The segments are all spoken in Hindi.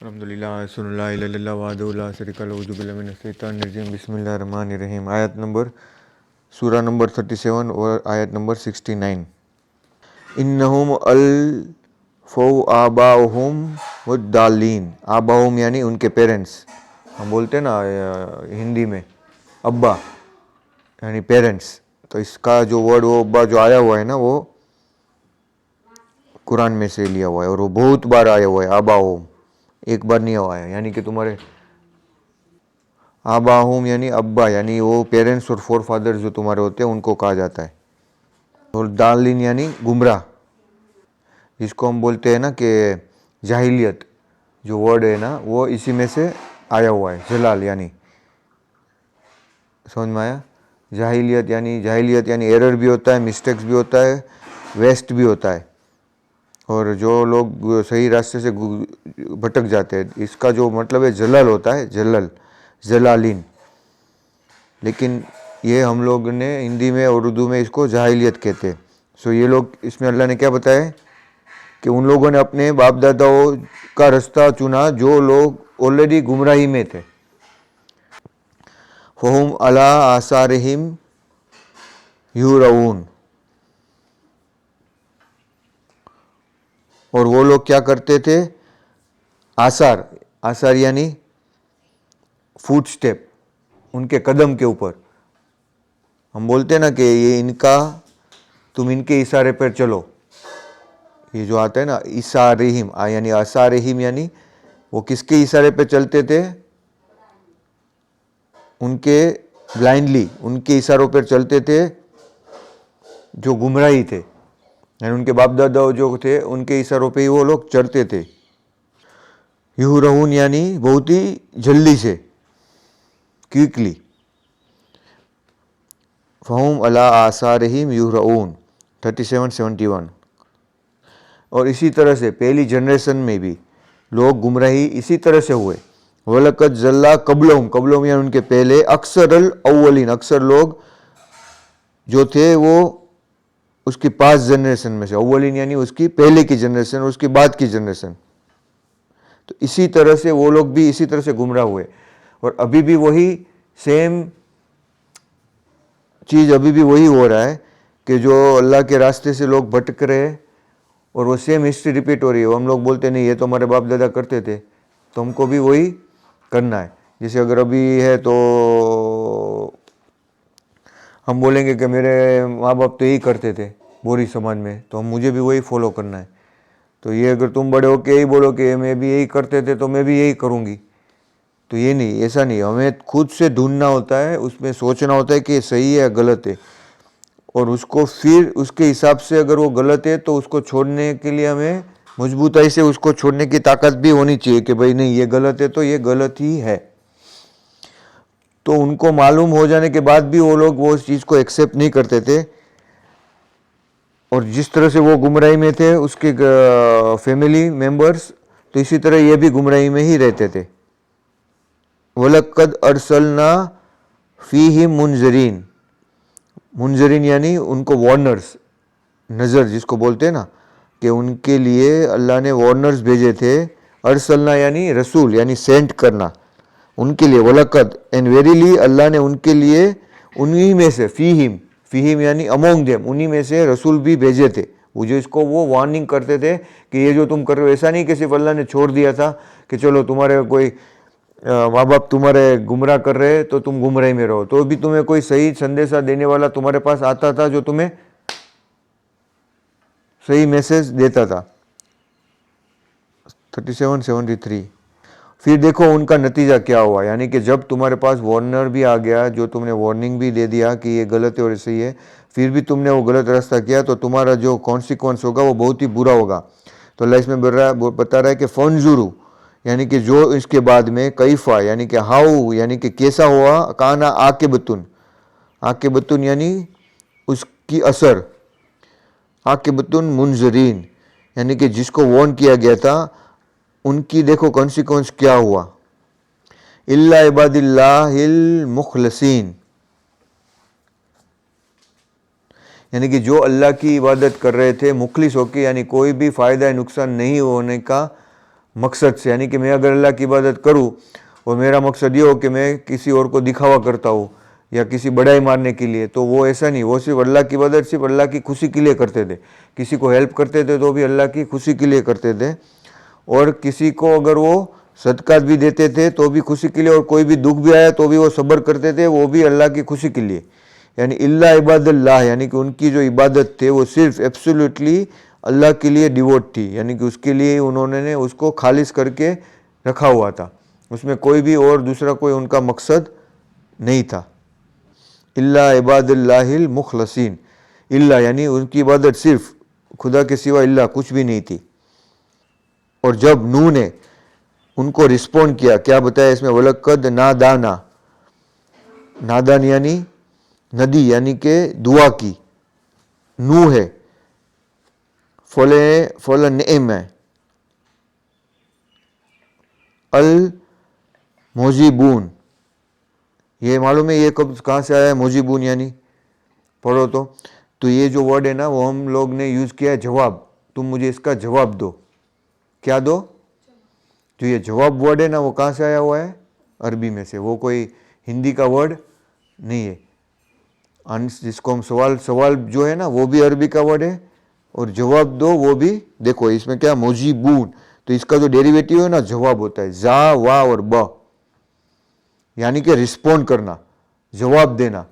अल्हम्दुलिल्लाह सुन्नल्लाहु इला इल्लल्लाह वहदहु ला शरीका लहु जुबिल्ला मिनश शैतानिर रजीम बिस्मिल्लाहिर्रहमानिर्रहीम। आयत नंबर सूरा नंबर 37 और आयत नंबर 69। इन्नहुम अल्फौ आबाहुम वद्दालीन। आबाहुम यानी उनके पेरेंट्स, हम बोलते हैं ना हिंदी में अब्बा यानी पेरेंट्स, तो इसका जो वर्ड वो अब्बा जो आया हुआ है ना वो कुरान में से लिया हुआ है और वो बहुत बार आया हुआ है। आबाहुम एक बार नहीं आया, यानी कि तुम्हारे आबाहुम यानी अब्बा यानी वो पेरेंट्स और फोर फादर्स जो तुम्हारे होते हैं उनको कहा जाता है। और दालिन यानी गुमराह, जिसको हम बोलते हैं ना कि जाहिलियत, जो वर्ड है ना वो इसी में से आया हुआ है। जलाल यानी, समझ में आया? जाहिलियत यानी एरर भी होता है, मिस्टेक्स भी होता है, वेस्ट भी होता है, और जो लोग सही रास्ते से भटक जाते हैं, इसका जो मतलब है जलाल होता है, जलालिन। लेकिन ये हम लोग ने हिंदी में और उर्दू में इसको जाहिलियत कहते हैं। सो ये लोग, इसमें अल्लाह ने क्या बताया कि उन लोगों ने अपने बाप दादाओं का रास्ता चुना जो लोग ऑलरेडी गुमराही में थे। फहुम अला आसारिहिम युरऊन, और वो लोग क्या करते थे? आसार यानी फुट स्टेप, उनके कदम के ऊपर। हम बोलते हैं ना कि ये इनका, तुम इनके इशारे पर चलो, ये जो आता है ना इशारेहिम यानी आसारेहिम यानी वो किसके इशारे पे चलते थे? उनके ब्लाइंडली उनके इशारों पर चलते थे जो गुमराही थे, यानी उनके बाप दादा जो थे उनके इशारों पे ही वो लोग चलते थे। युहरऊन यानी बहुत ही जल्दी से, क्विकली। फहुम अला आसारिहिम युहरऊन 37-71। और इसी तरह से पहली जनरेशन में भी लोग गुमराही इसी तरह से हुए। वलकद जल्ला कबलहुम यानी उनके पहले, अक्सरल अव्वलीन अक्सर लोग जो थे वो उसकी 5 जनरेशन में से, अव्वलीन यानी उसकी पहले की जनरेशन और उसकी बाद की जनरेशन। तो इसी तरह से वो लोग भी इसी तरह से गुमराह हुए। और अभी भी वही सेम चीज़ अभी भी वही हो रहा है कि जो अल्लाह के रास्ते से लोग भटक रहे हैं और वो सेम हिस्ट्री रिपीट हो रही है। हम लोग बोलते नहीं ये तो हमारे बाप दादा करते थे, तो हमको भी वही करना है। जैसे अगर अभी है तो हम बोलेंगे कि मेरे माँ बाप तो यही करते थे बोरी समाज में, तो हम मुझे भी वही फॉलो करना है। तो ये अगर तुम बड़े हो के यही बोलो कि मैं भी यही करते थे तो मैं भी यही करूँगी, तो ये नहीं, ऐसा नहीं। हमें खुद से ढूंढना होता है, उसमें सोचना होता है कि सही है या गलत है, और उसको फिर उसके हिसाब से अगर वो गलत है तो उसको छोड़ने के लिए हमें मजबूताई से उसको छोड़ने की ताकत भी होनी चाहिए कि भाई नहीं ये गलत है तो ये गलत ही है। तो उनको मालूम हो जाने के बाद भी वो लोग वो चीज़ को एक्सेप्ट नहीं करते थे, और जिस तरह से वो गुमराही में थे उसके फैमिली मेंबर्स, तो इसी तरह ये भी गुमराही में ही रहते थे। वलक्कद अरसलना फीहिम मुंजरीन यानी उनको वार्नर्स, नज़र जिसको बोलते हैं ना, कि उनके लिए अल्लाह ने वार्नर्स भेजे थे। अरसलना यानी रसूल यानी सेंट करना उनके लिए। वलक्कद एंड वेरीली अल्लाह ने उनके लिए उन्हीं में से, फीहिम यानी अमोंग देम, उन्हीं में से रसूल भी भेजे थे। वो जो इसको वो वार्निंग करते थे कि ये जो तुम कर रहे हो, ऐसा नहीं कि सिर्फ अल्लाह ने छोड़ दिया था कि चलो तुम्हारे कोई माँ बाप तुम्हारे गुमराह कर रहे हैं तो तुम गुमराही में रहो, तो भी तुम्हें कोई सही संदेशा देने वाला तुम्हारे पास आता था जो तुम्हें सही मैसेज देता था। 37-73। फिर देखो उनका नतीजा क्या हुआ, यानी कि जब तुम्हारे पास वार्नर भी आ गया, जो तुमने वार्निंग भी दे दिया कि ये गलत है और सही है, फिर भी तुमने वो गलत रास्ता किया, तो तुम्हारा जो कॉन्सिक्वेंस होगा वो बहुत ही बुरा होगा। तो अल्लाह इसमें बता रहा है कि फंजुरू यानी कि जो इसके बाद में, कैफा यानी कि हाउ यानी कि कैसा हुआ, काना आके बतुन यानी उसकी असर, आके बतुन मुंजरीन यानी कि जिसको वार्न किया गया था उनकी देखो कॉन्सिक्वेंस क्या हुआ। इल्ला इबादिल्लाहिल मुखलसीन यानी कि जो अल्लाह की इबादत कर रहे थे मुखलिस होकर, यानी कोई भी फ़ायदा नुकसान नहीं होने का मकसद से, यानी कि मैं अगर अल्लाह की इबादत करूँ और मेरा मकसद ये हो कि मैं किसी और को दिखावा करता हूँ या किसी बड़ाई मारने के लिए, तो वो ऐसा नहीं, वो सिर्फ अल्लाह की इबादत सिर्फ अल्लाह की खुशी के लिए करते थे। किसी को हेल्प करते थे तो भी अल्लाह की खुशी के लिए करते थे, और किसी को अगर वो सदका भी देते थे तो भी खुशी के लिए, और कोई भी दुख भी आया तो भी वो सब्र करते थे, वो भी अल्लाह की खुशी के लिए। यानी इल्ला इबादल्लाह, यानी कि उनकी जो इबादत थे वो सिर्फ एब्सोल्युटली अल्लाह के लिए डिवोट थी, यानी कि उसके लिए उन्होंने उसको खालिस करके रखा हुआ था, उसमें कोई भी और दूसरा कोई उनका मकसद नहीं था। इल्ला इबादल्लाहिल मुखलसीन, इल्ला यानी उनकी इबादत सिर्फ खुदा के सिवा, इल्ला कुछ भी नहीं थी। और जब नूह ने उनको रिस्पॉन्ड किया, क्या बताया इसमें, वलक्कद नादाना, नादान यानी नदी, यानी के दुआ की, नूह है, फल नेम है, अल मोजिबून, ये मालूम है ये कब कहाँ से आया है मोजिबून, यानी पढ़ो तो ये जो वर्ड है ना वो हम लोग ने यूज़ किया है जवाब, तुम मुझे इसका जवाब दो। क्या दो? जो ये जवाब वर्ड है ना वो कहाँ से आया हुआ है? अरबी में से, वो कोई हिंदी का वर्ड नहीं है। जिसको हम सवाल जो है ना वो भी अरबी का वर्ड है, और जवाब दो वो भी, देखो इसमें क्या, मोजीबून, तो इसका जो डेरिवेटिव है ना जवाब होता है, जा वा और ब, यानी कि रिस्पोंड करना, जवाब देना।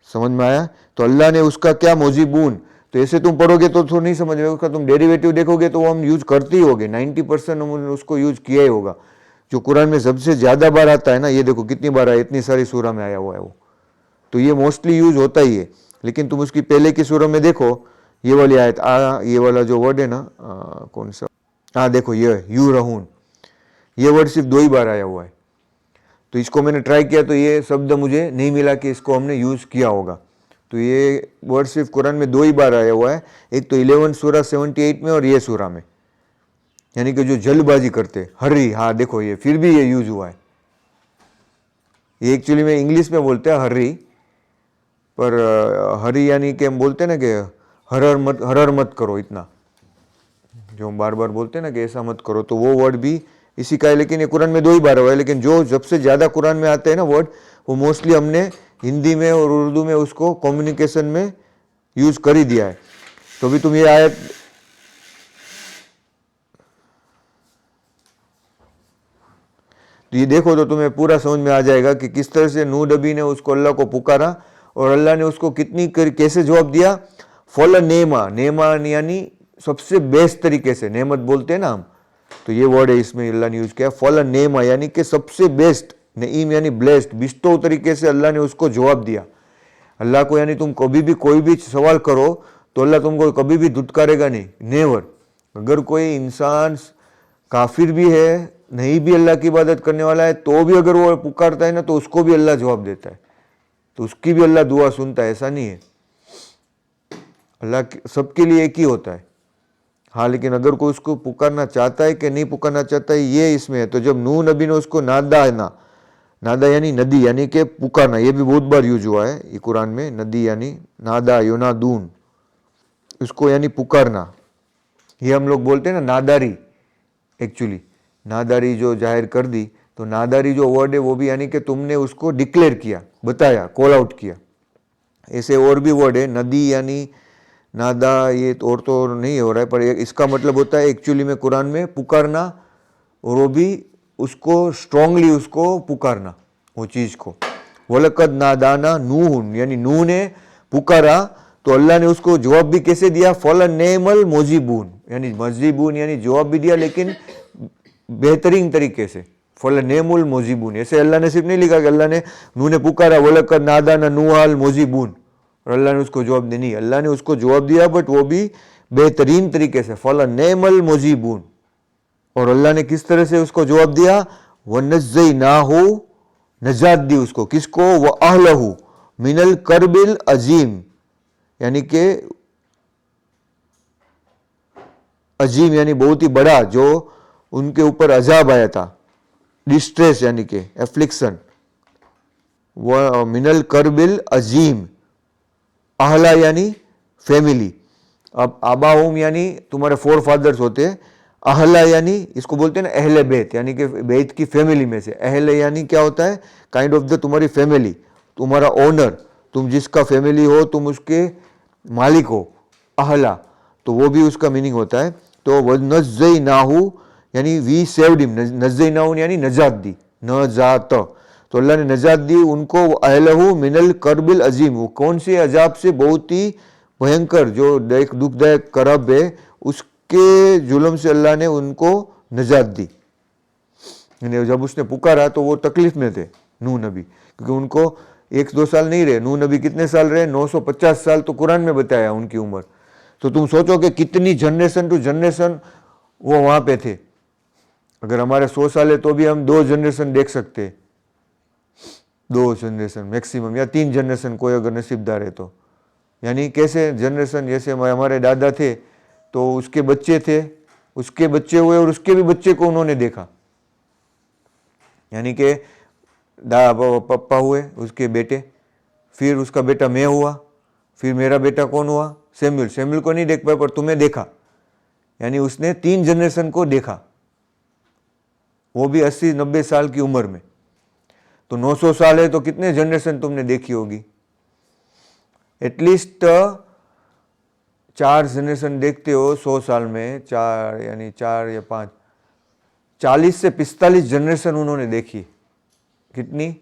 समझ में आया? तो अल्लाह ने उसका क्या, मोजीबून, तो ऐसे तुम पढ़ोगे तो नहीं समझ में, उसका तुम डेरिवेटिव देखोगे तो वो हम यूज करते ही होगे, 90% हमने उसको यूज किया ही होगा। जो कुरान में सबसे ज़्यादा बार आता है ना, ये देखो कितनी बार आया, इतनी सारी सूरा में आया हुआ है वो, तो ये मोस्टली यूज होता ही है। लेकिन तुम उसकी पहले की सूरा में देखो, ये वाली आयत, ये वाला जो वर्ड है ना, कौन सा, हाँ देखो ये यू रहून, ये वर्ड सिर्फ 2 ही बार आया हुआ है। तो इसको मैंने ट्राई किया तो ये शब्द मुझे नहीं मिला कि इसको हमने यूज़ किया होगा। तो ये वर्ड सिर्फ कुरान में 2 ही बार आया हुआ है, एक तो 11 सूरा 78 में और ये सूरा में, यानी कि जो जल्दबाजी करते हरी, हाँ देखो ये फिर भी ये यूज हुआ है। ये एक्चुअली में इंग्लिश में बोलते हैं हरी, पर हरी यानी कि हम बोलते हैं ना कि हरर मत करो, इतना जो हम बार बार बोलते हैं ना कि ऐसा मत करो, तो वो वर्ड भी इसी का है। लेकिन ये कुरान में 2 ही बार हुआ है, लेकिन जो सबसे ज़्यादा कुरान में आते हैं ना वर्ड, वो मोस्टली हमने हिंदी में और उर्दू में उसको कम्युनिकेशन में यूज़ कर ही दिया है। तो भी तुम ये आयत, तो ये देखो तो तुम्हें पूरा समझ में आ जाएगा कि किस तरह से नूह नबी ने उसको अल्लाह को पुकारा और अल्लाह ने उसको कैसे जवाब दिया। फॉल नेमा, नेमा यानी सबसे बेस्ट तरीके से, नेमत बोलते हैं ना हम, तो ये वर्ड है इसमें अल्लाह ने यूज किया, फॉल नेमा यानी कि सबसे बेस्ट, नईम यानी ब्लेस्ड, बिस्तो तरीके से अल्लाह ने उसको जवाब दिया। अल्लाह को यानी तुम कभी भी कोई भी सवाल करो तो अल्लाह तुमको कभी भी धुतकारेगा नहीं, नेवर। अगर कोई इंसान काफिर भी है, नहीं भी अल्लाह की इबादत करने वाला है, तो भी अगर वो पुकारता है ना तो उसको भी अल्लाह जवाब देता है, तो उसकी भी अल्लाह दुआ सुनता है, ऐसा नहीं है। अल्लाह सबके लिए एक ही होता है। हाँ, लेकिन अगर कोई उसको पुकारना चाहता है कि नहीं पुकारना चाहता है, ये इसमें है। तो जब नूह नबी ने उसको नादा है ना, नादा यानी नदी, यानी कि पुकारना, ये भी बहुत बार यूज हुआ है ये कुरान में, नदी यानी नादा योनादून, उसको यानी पुकारना। ये हम लोग बोलते हैं ना नादारी, एक्चुअली नादारी जो जाहिर कर दी, तो नादारी जो वर्ड है वो भी यानी कि तुमने उसको डिक्लेयर किया, बताया, कॉल आउट किया। ऐसे और भी वर्ड है, नदी यानी नादा, ये और तो नहीं हो रहा है, पर इसका मतलब होता है एक्चुअली में कुरान में पुकारना, और वो भी उसको स्ट्रांगली उसको पुकारना, वो चीज़ को। वलकद नादाना नूह, यानी नूह ने पुकारा तो अल्लाह ने उसको जवाब भी कैसे दिया, फल नेमल मोजीबून, यानी मजीबून यानी जवाब भी दिया, लेकिन बेहतरीन तरीके से, फल नेमुल मोजीबून। ऐसे अल्लाह ने सिर्फ नहीं लिखा कि अल्लाह ने नूह ने पुकारा वलकद नादाना नूहाल मोजीबून और अल्लाह ने उसको जवाब दे, नहीं, अल्लाह ने उसको जवाब दिया, बट वो भी बेहतरीन तरीके से, फल नेमल मोजीबून। और अल्लाह ने किस तरह से उसको जवाब दिया, वनज़्ज़यनाहु, नजात दी उसको, किसको, व अहलहु मिनल करबिल अजीम, यानी कि अजीम यानी बहुत ही बड़ा, जो उनके ऊपर अजाब आया था, डिस्ट्रेस यानी कि एफ्लिक्शन, व मिनल करबिल अजीम, अहला यानी फैमिली। अब आबाहुम यानी तुम्हारे 4 फादर्स होते हैं, अहला यानी इसको बोलते हैं ना अहले बैत, यानी कि बैत की फैमिली में से। अहले यानी क्या होता है, काइंड ऑफ द तुम्हारी फैमिली, तुम्हारा ओनर, तुम जिसका फैमिली हो तुम उसके मालिक हो, अहला, तो वो भी उसका मीनिंग होता है। तो वनज़्ज़यनाहु यानी वी सेव्ड हिम, नज़्ज़यनाहु यानी नजात दी, नजात, तो अल्लाह ने नजात दी उनको, अहलहु मिनल करबिल अजीम, वो कौन से अजाब से, बहुत ही भयंकर जो एक दुखदायक करब है, उसके जुल्म से अल्लाह ने उनको नजात दी। जब उसने पुकारा तो वो तकलीफ में थे नूह नबी, क्योंकि उनको 1-2 साल नहीं रहे, नूह नबी कितने साल रहे, 950 साल तो कुरान में बताया उनकी उम्र। तो तुम सोचो कि कितनी जनरेशन टू जनरेशन वो वहाँ पे थे। अगर हमारे 100 साल है तो भी हम 2 जनरेशन देख सकते, 2 जनरेशन मैक्सिमम, या 3 जनरेशन कोई अगर नसीबदार है तो। यानी कैसे जनरेशन, जैसे हमारे दादा थे तो उसके बच्चे थे, उसके बच्चे हुए और उसके भी बच्चे को उन्होंने देखा, यानी कि पप्पा हुए, उसके बेटे, फिर उसका बेटा मैं हुआ, फिर मेरा बेटा कौन हुआ, सैमुअल। सैमुअल को नहीं देख पाया पर तुम्हें देखा, यानी उसने 3 जनरेशन को देखा, वो भी 80-90 साल की उम्र में। तो 900 साल है तो कितने जनरेशन तुमने देखी होगी, एटलीस्ट 4 जनरेशन देखते हो 100 साल में, 4 यानी 4 या 5, 40 से 45 जनरेशन उन्होंने देखी। कितनी,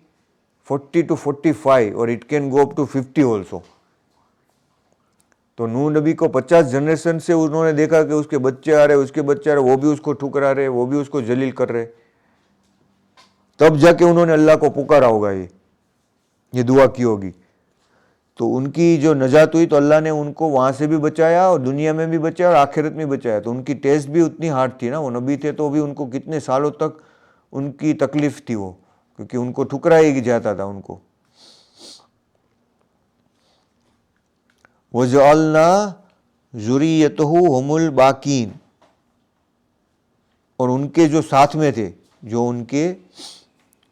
40 to 45, और it can go up to 50 also. तो नूह नबी को 50 जनरेशन से उन्होंने देखा कि उसके बच्चे आ रहे, उसके बच्चे आ रहे, वो भी उसको ठुकरा रहे, वो भी उसको जलील कर रहे, तब जाके उन्होंने अल्लाह को पुकारा होगा, ये दुआ की होगी। तो उनकी जो नजात हुई तो अल्लाह ने उनको वहाँ से भी बचाया और दुनिया में भी बचाया और आखिरत में बचाया। तो उनकी टेस्ट भी उतनी हार्ड थी ना, वो नबी थे तो भी उनको कितने सालों तक उनकी तकलीफ थी वो, क्योंकि उनको ठुकराया ही जाता था उनको। वजअलना ज़ुर्रियतहु हुमुल बाकीन, और उनके जो साथ में थे, जो उनके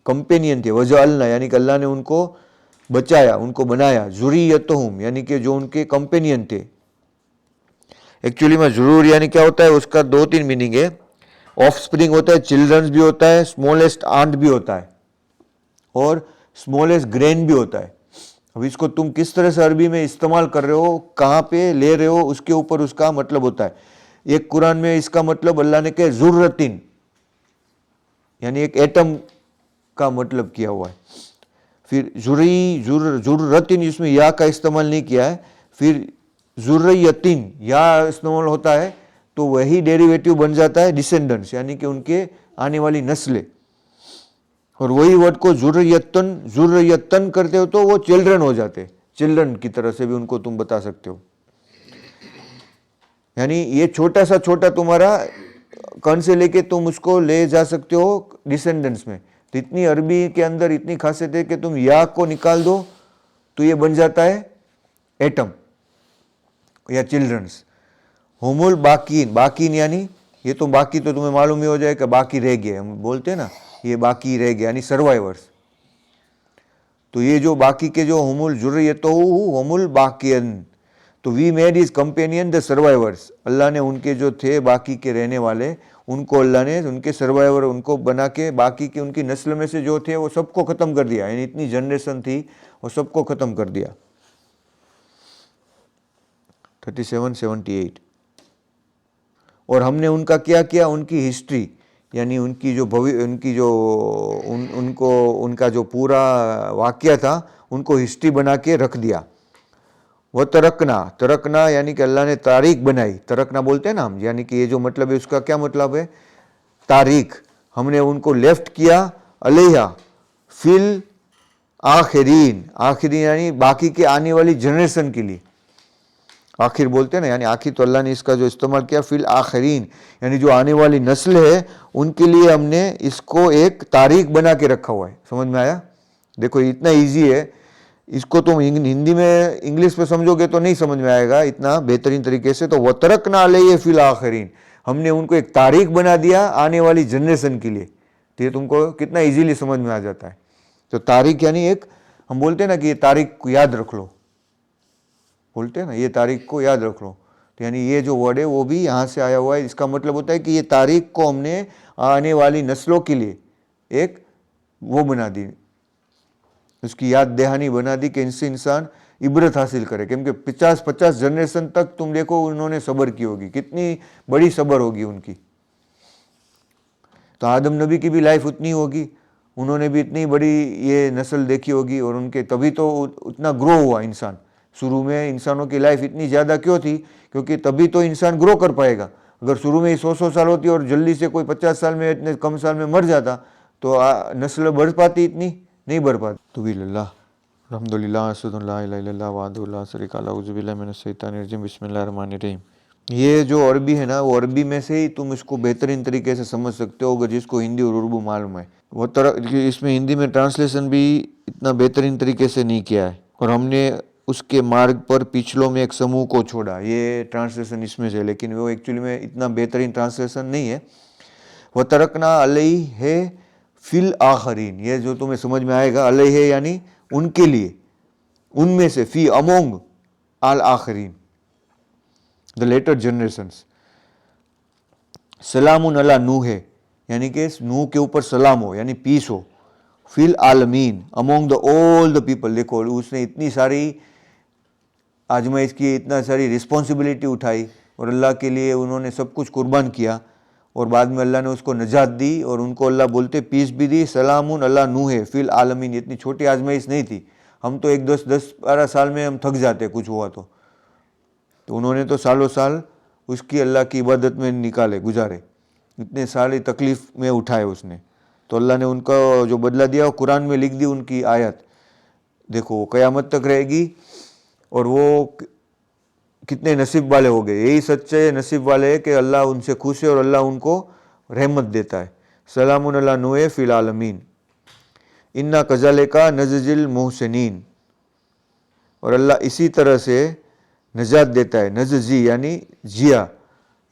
कंपेनियन थे, वजअलना यानी कि अल्लाह ने उनको बचाया, उनको बनाया, ज़ुर्रियतहुम यानी कि जो उनके कंपेनियन थे। एक्चुअली में ज़ुरूर यानी क्या होता है, उसका 2-3 मीनिंग है। ऑफ स्प्रिंग होता है, चिल्ड्रंस भी होता है, स्मॉलेस्ट आंट भी होता है, और स्मॉलेस्ट ग्रेन भी होता है। अब इसको तुम किस तरह से अरबी में इस्तेमाल कर रहे हो, कहाँ पे ले रहे हो, उसके ऊपर उसका मतलब होता है। एक कुरान में इसका मतलब अल्लाह ने कहा ज़ुर्रतिन, यानी एक एटम का मतलब किया हुआ है। फिर ज़ुर्रतिन, इसमें या का इस्तेमाल नहीं किया है। फिर ज़ुर्रियतिन या इस्तेमाल होता है तो वही डेरिवेटिव बन जाता है डिसेंडेंट्स, यानी कि उनके आने वाली नस्लें। और वही वर्ड को ज़ुर्रियतन करते हो तो वो चिल्ड्रन हो जाते, चिल्ड्रन की तरह से भी उनको तुम बता सकते हो। यानी ये छोटा सा छोटा तुम्हारा कण से लेके तुम उसको ले जा सकते हो डिसेंडेंट्स में। तो इतनी अरबी के अंदर इतनी खासियत है कि तुम या को निकाल दो तो ये बन जाता है एटम या चिल्ड्रंस। हुमुल बाकीन, बाकीन यानी ये तो बाकी तो तुम्हें मालूम ही हो जाए कि बाकी रह गए, हम बोलते हैं ना, ये बाकी रह गए यानी सर्वाइवर्स। तो ये जो बाकी के जो हुमुल ज़ुर्रियतहु हुमुल बाकियन, तो we made his companion the survivors, अल्लाह ने उनके जो थे बाकी के रहने वाले, उनको अल्लाह ने उनके सर्वाइवर उनको बना के बाकी की उनकी नस्ल में से जो थे वो सबको ख़त्म कर दिया। यानी इतनी जनरेशन थी वो सबको ख़त्म कर दिया। 37-78। और हमने उनका क्या किया, उनकी हिस्ट्री यानी उनकी जो उनकी जो उनको उनका जो पूरा वाक़या था उनको हिस्ट्री बना के रख दिया। वह तरकना यानी कि अल्लाह ने तारीख बनाई, तरकना बोलते हैं ना हम, यानी कि ये जो मतलब है उसका क्या मतलब है, तारीख। हमने उनको लेफ्ट किया, अलैहा फिल आखिरीन, आखिरीन यानी बाकी के आने वाली जनरेशन के लिए, आखिर बोलते हैं ना, यानी आखिर तो अल्लाह ने इसका जो इस्तेमाल किया फिल आखिरीन, यानी जो आने वाली नस्ल है उनके लिए हमने इसको एक तारीख बना के रखा हुआ है। समझ में आया? देखो इतना इजी है, इसको तुम हिंदी में इंग्लिश में समझोगे तो नहीं समझ में आएगा इतना बेहतरीन तरीके से। तो वतरकना अलैहि फिल आखिरीन, हमने उनको एक तारीख बना दिया आने वाली जनरेशन के लिए। तो ये तुमको कितना इजीली समझ में आ जाता है। तो तारीख यानी एक, हम बोलते हैं ना कि ये तारीख को याद रख लो, बोलते हैं ना ये तारीख को याद रख लो, तो यानी ये जो वर्ड है वो भी यहाँ से आया हुआ है। इसका मतलब होता है कि ये तारीख को हमने आने वाली नस्लों के लिए एक वो बना दी, उसकी याद दहानी बना दी कि इनसे इंसान इबरत हासिल करे। क्योंकि 50-50 जनरेशन तक तुम देखो उन्होंने सब्र की होगी, कितनी बड़ी सब्र होगी उनकी। तो आदम नबी की भी लाइफ उतनी होगी, उन्होंने भी इतनी बड़ी ये नस्ल देखी होगी, और उनके तभी तो उतना ग्रो हुआ इंसान। शुरू में इंसानों की लाइफ इतनी ज़्यादा क्यों थी? क्योंकि तभी तो इंसान ग्रो कर पाएगा। अगर शुरू में ही 100 साल होती और जल्दी से कोई 50 साल में, इतने कम साल में मर जाता तो नस्ल बढ़ पाती? इतनी नहीं बढ़ पाती। तो भी अल्लाह अल्हम्दुलिल्लाह अस्सलातु ला इलाहा इल्लल्लाह वहदहु ला शरीका लहू औज़ु बिल्लाहि मिनश शैतानिर रजीम बिस्मिल्लाहिर्रहमानिर्रहीम। ये जो अरबी है ना, वो अरबी में से ही तुम इसको बेहतरीन तरीके से समझ सकते हो अगर जिसको हिंदी और उर्दू मालूम है। वो तरह इसमें हिंदी में ट्रांसलेशन भी इतना बेहतरीन तरीके से नहीं किया है, और हमने उसके मार्ग पर पिछलों में एक समूह को छोड़ा, ये ट्रांसलेशन इसमें से, लेकिन वो एक्चुअली में इतना बेहतरीन ट्रांसलेशन नहीं है। वह तरकना अलैहि फिल आखरीन, ये जो तुम्हें समझ में आएगा, अलैहि यानी उनके लिए, उनमें से, फी अमोंग आल आखरीन द लेटर जनरेशंस। सलामुन अला नूह है, यानी कि नूह के ऊपर सलाम हो, यानी पीस हो। फिल आलमीन among the all the people. देखो उसने इतनी सारी आजमाइश की, इतना सारी रिस्पॉन्सिबिलिटी उठाई, और अल्लाह के लिए उन्होंने सब कुछ कुर्बान किया, और बाद में अल्लाह ने उसको नजात दी, और उनको अल्लाह बोलते पीस भी दी। सलामुन अला नूह फिल आलमीन, इतनी छोटी आजमाइश नहीं थी। हम तो एक 10-12 साल में हम थक जाते कुछ हुआ तो उन्होंने तो सालों साल उसकी अल्लाह की इबादत में निकाले, गुजारे, इतने सारी तकलीफ़ में उठाए उसने। तो अल्लाह ने उनका जो बदला दिया वो कुरान में लिख दी, उनकी आयत देखो वो क़यामत तक रहेगी, और वो कितने नसीब वाले हो गए। यही सच्चे नसीब वाले हैं कि अल्लाह उनसे खुश है और अल्लाह उनको रहमत देता है। सलामुन अला नूह फिल आलमीन इन्ना कज़ालिका नज़्ज़िल मुहसिनीन, और अल्लाह इसी तरह से नजात देता है। नज़्ज़ी यानी जिया,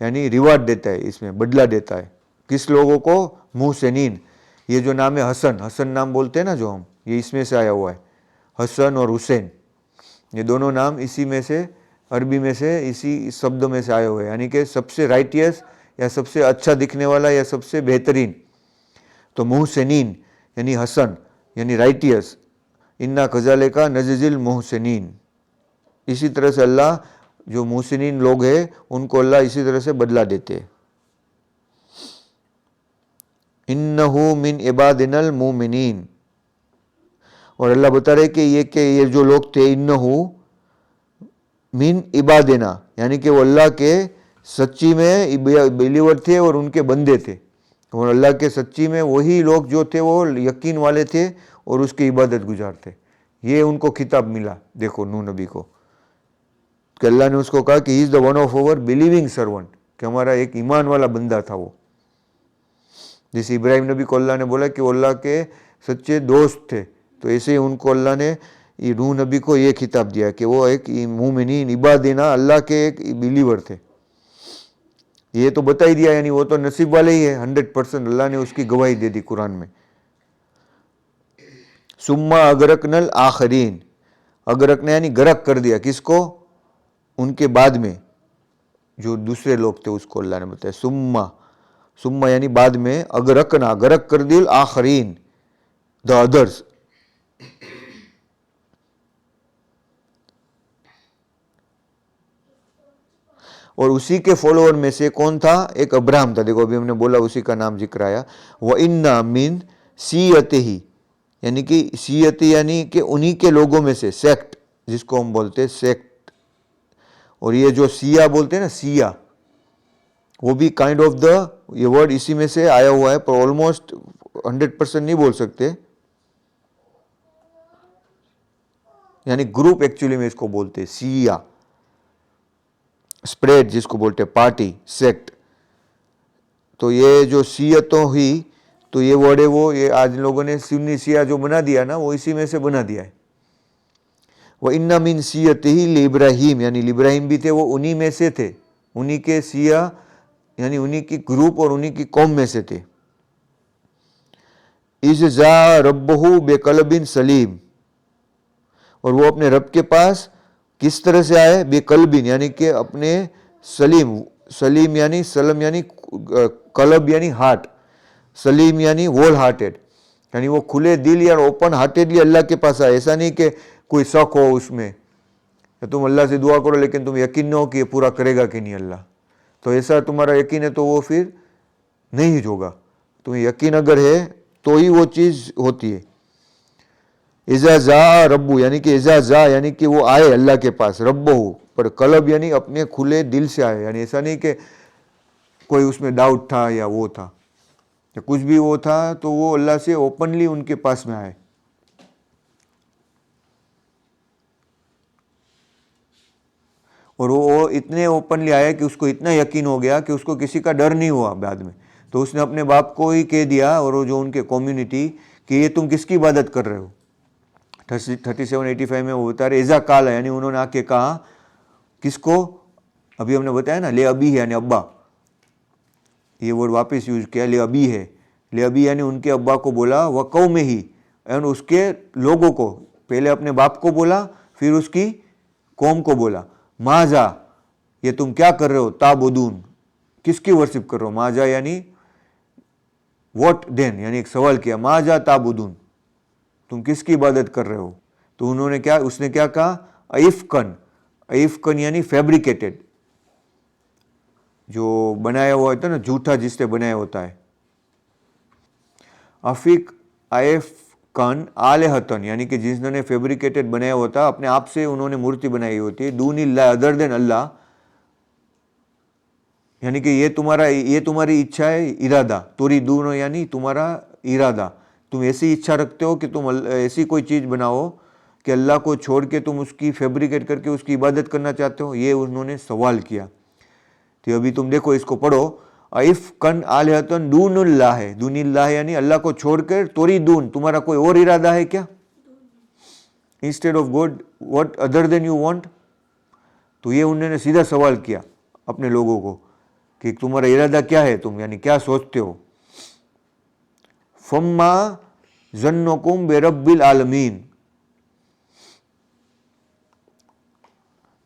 यानी रिवार्ड देता है, इसमें बदला देता है। किस लोगों को? मुहसिनीन। ये जो नाम है हसन, हसन नाम बोलते हैं ना जो हम, ये इसमें से आया हुआ है। हसन और हुसैन, ये दोनों नाम इसी में से, अरबी में से, इसी शब्द में से आए हुए हैं, यानी कि सबसे राइटियस या सबसे अच्छा दिखने वाला या सबसे बेहतरीन। तो मुहसिनीन यानी हसन यानी राइटियस। इन्ना कज़ालिका नज़्ज़िल मुहसिनीन, इसी तरह से अल्लाह जो मुहसिनीन लोग हैं उनको अल्लाह इसी तरह से बदला देते हैं। इन्नहु मिन इबादिनल मोमिनीन, और अल्लाह बता रहे कि ये जो लोग थे, इन्नहु मिन इबादिना, यानी कि वो अल्लाह के सच्ची में बिलीवर थे और उनके बंदे थे। और अल्लाह के सच्ची में वही लोग जो थे वो यकीन वाले थे और उसकी इबादत गुजारते। ये उनको खिताब मिला, देखो नूह नबी को, कि अल्लाह ने उसको कहा कि he is the one of our believing servant, कि हमारा एक ईमान वाला बंदा था वो। जैसे इब्राहिम नबी को अल्लाह ने बोला कि वो अल्लाह के सच्चे दोस्त थे, तो ऐसे ही उनको अल्लाह ने नूह नबी को ये खिताब दिया कि वो एक मोमिनीन इबादिना, अल्लाह के एक बिलीवर थे। ये तो बता ही दिया, यानी वो तो नसीब वाले ही है 100%। अल्लाह ने उसकी गवाही दे दी कुरान में। सुम्मा अगरकनल आखरीन, अगरकने यानी गरक कर दिया, किसको? उनके बाद में जो दूसरे लोग थे उसको अल्लाह ने बताया। सुम्मा, सुम्मा यानी बाद में, अगरकना गरक कर दिल आखरीन द अदर्स। और उसी के फॉलोअर में से कौन था? एक अब्राहम था। देखो अभी हमने बोला, उसी का नाम जिक्र आया। व इन्ना मिन सीयतिही, यानी कि सीयती यानी कि उन्हीं के लोगों में से, सेक्ट जिसको हम बोलते हैं सेक्ट। और ये जो सिया बोलते हैं ना, सिया, वो भी काइंड ऑफ द, ये वर्ड इसी में से आया हुआ है, पर ऑलमोस्ट 100% नहीं बोल सकते, यानी ग्रुप एक्चुअली में इसको बोलते हैं सिया। स्प्रेड जिसको बोलते हैं, पार्टी, सेक्ट। तो ये जो सियतों हुई, तो ये वर्ड है वो, ये आज लोगों ने सुन्नी सिया जो बना दिया ना, वो इसी में से बना दिया है। वह इन्ना मिन सियतिही इब्राहिम, यानी इब्राहिम भी थे, वो उन्हीं में से थे, उन्हीं के सिया यानी उन्हीं की ग्रुप और उन्हीं की कौम में से थे। इज़ जा रब्बहू बेकलबिन सलीम, और वो अपने रब के पास किस तरह से आए? बेकलबिन यानी कि अपने सलीम, सलीम यानी सलम यानी कलब यानी हार्ट, सलीम यानी होल हार्टेड, यानी वो खुले दिल या ओपन हार्टेडली अल्लाह के पास आए। ऐसा नहीं कि कोई शक हो उसमें, तुम अल्लाह से दुआ करो लेकिन तुम यकीन न हो कि ये पूरा करेगा कि नहीं अल्लाह, तो ऐसा तुम्हारा यकीन है तो वो फिर नहीं होगा। तुम्हें यकीन अगर है तो ही वो चीज़ होती है। इज़ा जा रब्बू यानी कि इज़ा जा यानी कि वो आए अल्लाह के पास, रब्बहू, पर कलब यानी अपने खुले दिल से आए, यानी ऐसा नहीं कि कोई उसमें डाउट था या वो था या कुछ भी वो था, तो वो अल्लाह से ओपनली उनके पास में आए। और वो इतने ओपनली आया कि उसको इतना यकीन हो गया कि उसको किसी का डर नहीं हुआ बाद में, तो उसने अपने बाप को ही कह दिया और वो जो उनके कम्युनिटी कि ये तुम किसकी इबादत कर रहे हो। 3785 में वो बता रहे एजा काल है, यानी उन्होंने आके कहा किसको, अभी हमने बताया ना, ले अबी है यानी अब्बा, ये वर्ड वापस यूज किया, ले अबी है, ले अबी यानी उनके अब्बा को बोला, व कौ में ही यानी उसके लोगों को, पहले अपने बाप को बोला फिर उसकी कौम को बोला, माजा ये तुम क्या कर रहे हो, ताबुदून किसकी वर्शिप कर रहे हो, माजा यानी व्हाट देन, यानी एक सवाल किया, माजा ताबुदून तुम किसकी इबादत कर रहे हो। तो उन्होंने क्या, उसने क्या कहा, अइफकन, अइफकन यानी फैब्रिकेटेड, जो बनाया हुआ होता है ना, झूठा जिससे बनाया होता है। अफीक आइफकन आलेहतन यानी कि जिन्होंने फैब्रिकेटेड बनाया होता, अपने आप से उन्होंने मूर्ति बनाई होती है, दूनिल्लाह अदर देन अल्लाह, यानी कि ये तुम्हारी इच्छा है, इरादा, तोरी दूनो यानी तुम्हारा इरादा, तुम ऐसी इच्छा रखते हो कि तुम ऐसी कोई चीज़ बनाओ कि अल्लाह को छोड़ के तुम उसकी फैब्रिकेट करके उसकी इबादत करना चाहते हो, ये उन्होंने सवाल किया। तो अभी तुम देखो, इसको पढ़ो, अइफ कन आलिहतन दूनुल्लाह है, दूनिल्लाह यानी अल्लाह को छोड़कर, तोरी दून तुम्हारा कोई और इरादा है क्या, instead of God what other than you want. तो ये उन्होंने सीधा सवाल किया अपने लोगों को कि तुम्हारा इरादा क्या है, तुम यानी क्या सोचते हो। फम्मा जन्नकुम बेरब्बिल आलमीन,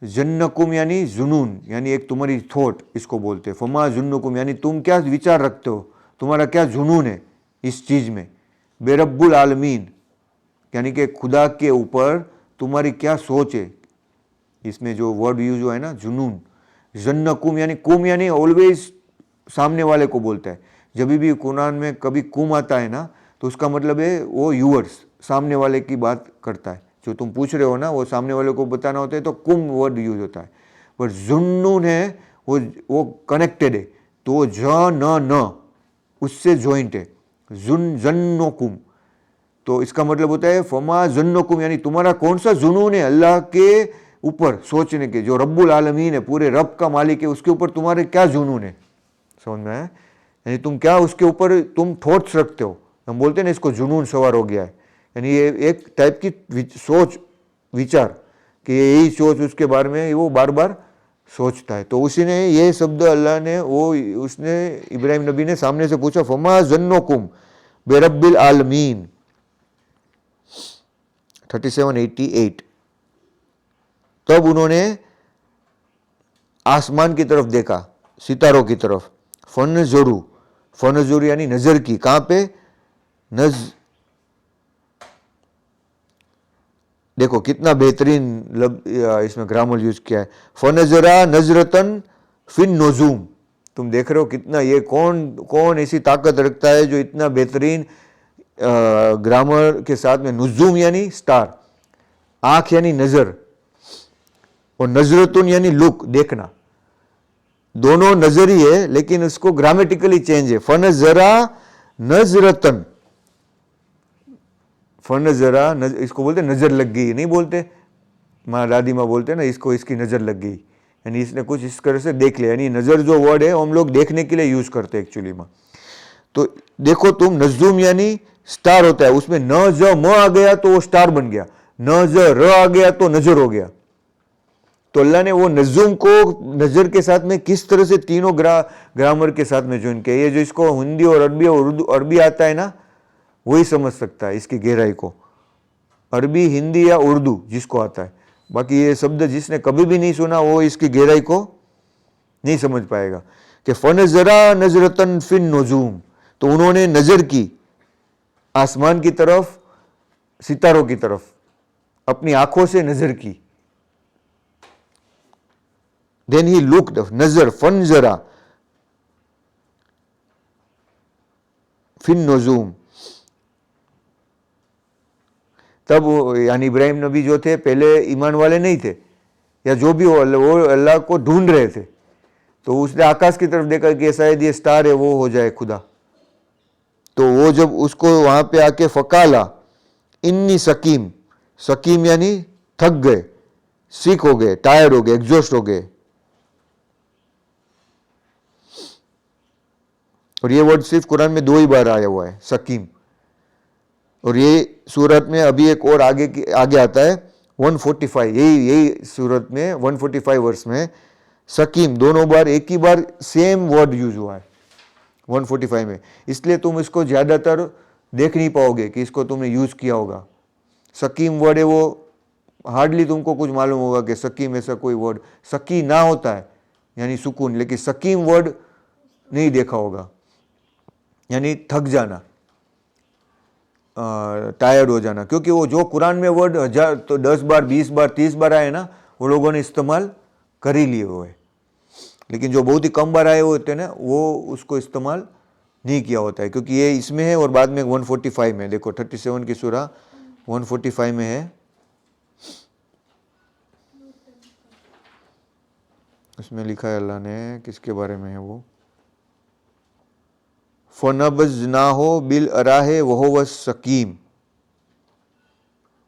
जन्नकुम यानी जुनून यानी एक तुम्हारी थॉट, इसको बोलते हैं। फमा जुन्नुकुम यानी तुम क्या विचार रखते हो, तुम्हारा क्या जुनून है इस चीज़ में। बेरब्बुल आलमीन यानी कि खुदा के ऊपर तुम्हारी क्या सोच है, इसमें जो वर्ड यूज हुआ है ना, जुनून। जन्नकुम यानी कुम यानी ऑलवेज सामने वाले को बोलता है, जब भी कुरान में कभी कुम आता है ना तो उसका मतलब है वो यूअर्स, सामने वाले की बात करता है, जो तुम पूछ रहे हो ना वो सामने वाले को बताना होता है तो कुम वर्ड यूज होता है। पर जुन्नून है वो कनेक्टेड है, तो न उससे जॉइंट है, जन्नकुम, तो इसका मतलब होता है फमा जन्नकुम यानी तुम्हारा कौन सा जुनून है अल्लाह के ऊपर सोचने के, जो रब्बुल आलमीन है, पूरे रब का मालिक है, उसके ऊपर तुम्हारे क्या जुनून है। समझ में आया, यानी तुम क्या उसके ऊपर तुम थॉट्स रखते हो, हम बोलते हैं ना इसको जुनून सवार हो गया है, यानी ये एक टाइप की सोच विचार कि यही सोच उसके बारे में वो बार बार सोचता है। तो उसी ने ये शब्द अल्लाह ने उसने इब्राहिम नबी ने सामने से पूछा, फमा जन्नकुम बेरब्बिल आलमीन 3788। तब उन्होंने आसमान की तरफ देखा, सितारों की तरफ, फनजुरू यानी नजर की, कहां पे, देखो कितना बेहतरीन इसमें ग्रामर यूज किया है, फनजरा नजरतन फिन नजूम। तुम देख रहे हो कितना, ये कौन ऐसी ताकत रखता है जो इतना बेहतरीन ग्रामर के साथ में, नुजूम यानी स्टार, आंख यानी नजर, और नजरतुन यानी लुक, देखना, दोनों नजर ही है लेकिन उसको ग्रामेटिकली चेंज है। फनजरा नजरतन, फनजरा इसको बोलते नजर लग गई, नहीं बोलते, माँ दादी माँ बोलते ना इसको, इसकी नजर लग गई, यानी इसने कुछ इस तरह से देख लिया, यानी नजर जो वर्ड है हम लोग देखने के लिए यूज करते हैं एक्चुअली में। तो देखो तुम, नजूम यानी स्टार होता है, उसमें न ज म आ गया तो वो स्टार बन गया, न ज र आ गया तो नजर हो गया। तो अल्लाह ने वो नजूम को नजर के साथ में किस तरह से तीनों ग्रामर के साथ में ज्वाइन किया। ये जो इसको हिंदी और अरबी और अरबी आता है ना, वही समझ सकता है इसकी गहराई को, अरबी हिंदी या उर्दू जिसको आता है, बाकी ये शब्द जिसने कभी भी नहीं सुना वो इसकी गहराई को नहीं समझ पाएगा कि फनजरा नजरतन फिन नुजूम, तो उन्होंने नजर की आसमान की तरफ, सितारों की तरफ, अपनी आंखों से नजर की। देन ही लुक्ड, नजर, फनजरा फिन नुजूम, तब यानी इब्राहिम नबी जो थे पहले ईमान वाले नहीं थे, या जो भी हो वो अल्लाह को ढूंढ रहे थे, तो उसने आकाश की तरफ देखा कि शायद ये स्टार है वो हो जाए खुदा। तो वो जब उसको वहां पे आके फकाला इन्नी सकीम, सकीम यानी थक गए, सिक हो गए, टायर्ड हो गए, एग्जॉस्ट हो गए। और ये वर्ड सिर्फ कुरान में 2 ही बार आया हुआ है, सकीम। और ये सूरत में अभी एक और आगे आता है 145, यही सूरत में 145 वर्ष में सकीम दोनों बार, एक ही बार सेम वर्ड यूज हुआ है 145 में। इसलिए तुम इसको ज्यादातर देख नहीं पाओगे कि इसको तुमने यूज किया होगा। सकीम वर्ड है वो हार्डली तुमको कुछ मालूम होगा कि सकीम ऐसा कोई वर्ड सकी ना होता है यानी सुकून, लेकिन सकीम वर्ड नहीं देखा होगा, यानी थक जाना, टायर्ड हो जाना। क्योंकि वो जो कुरान में वर्ड 1000 तो 10 बार 20 बार 30 बार आए ना, वो लोगों ने इस्तेमाल कर ही लिए हुए, लेकिन जो बहुत ही कम बार आए हुए होते हैं ना वो उसको इस्तेमाल नहीं किया होता है, क्योंकि ये इसमें है और बाद में 145 में। देखो 37 की सूरा 145 में है, उसमें लिखा है अल्लाह ने किसके बारे में है वो, फनबज़नाहु बिल अराहे वहुव सकीम,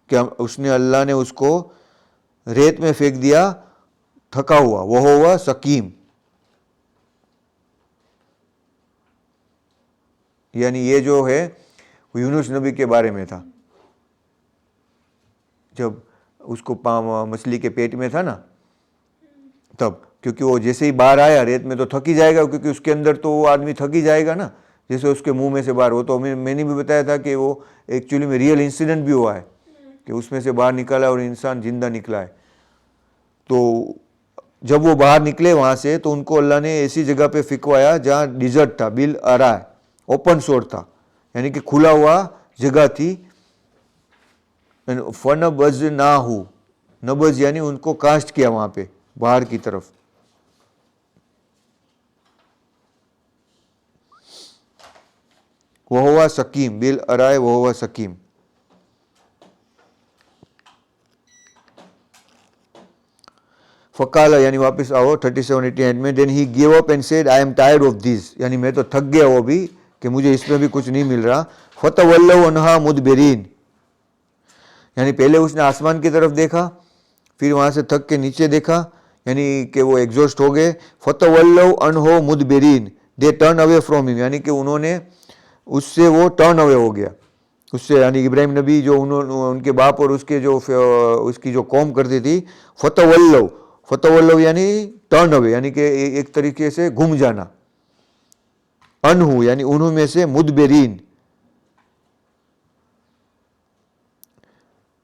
क्या उसने अल्लाह ने उसको रेत में फेंक दिया थका हुआ, वहुव सकीम, यानी ये जो है यूनुस नबी के बारे में था, जब उसको मछली के पेट में था ना तब, क्योंकि वो जैसे ही बाहर आया रेत में तो थक ही जाएगा, क्योंकि उसके अंदर तो वो आदमी थक ही जाएगा ना, जैसे उसके मुंह में से बाहर। वो तो मैंने भी बताया था कि वो एक्चुअली में रियल इंसिडेंट भी हुआ है कि उसमें से बाहर निकाला और इंसान जिंदा निकला है। तो जब वो बाहर निकले वहां से तो उनको अल्लाह ने ऐसी जगह पे फिकवाया जहाँ डिजर्ट था, बिल अरा, ओपन सोर था, यानी कि खुला हुआ जगह थी। फनबज़नाहु, नबज यानी उनको कास्ट किया वहां पे बाहर की तरफ। वहुव सकीम, बिल अराय वहुव सकीम। फकाला यानी वापस आओ 37-88 में, then he give up and said I am tired of this, यानी मैं तो थक गया वो भी कि मुझे इसमें भी कुछ नहीं मिल रहा। फतवल्लव अन्हा मुदबिरीन, यानी पहले उसने आसमान की तरफ देखा, फिर वहां से थक के नीचे देखा, यानी कि वो एग्जॉस्ट हो गए। फतवल्लव अन्हो मुदबिरीन, they turn away from him, यानी कि उन्होंने उससे वो टर्न अवे हो गया उससे, यानी इब्राहिम नबी जो उनके बाप और उसके जो उसकी जो कौम करती थी। फतवल्लव, फतवल्लव यानी टर्न अवे, यानी कि एक तरीके से घूम जाना। अनहु यानी उन्हों में से, मुदबिरीन,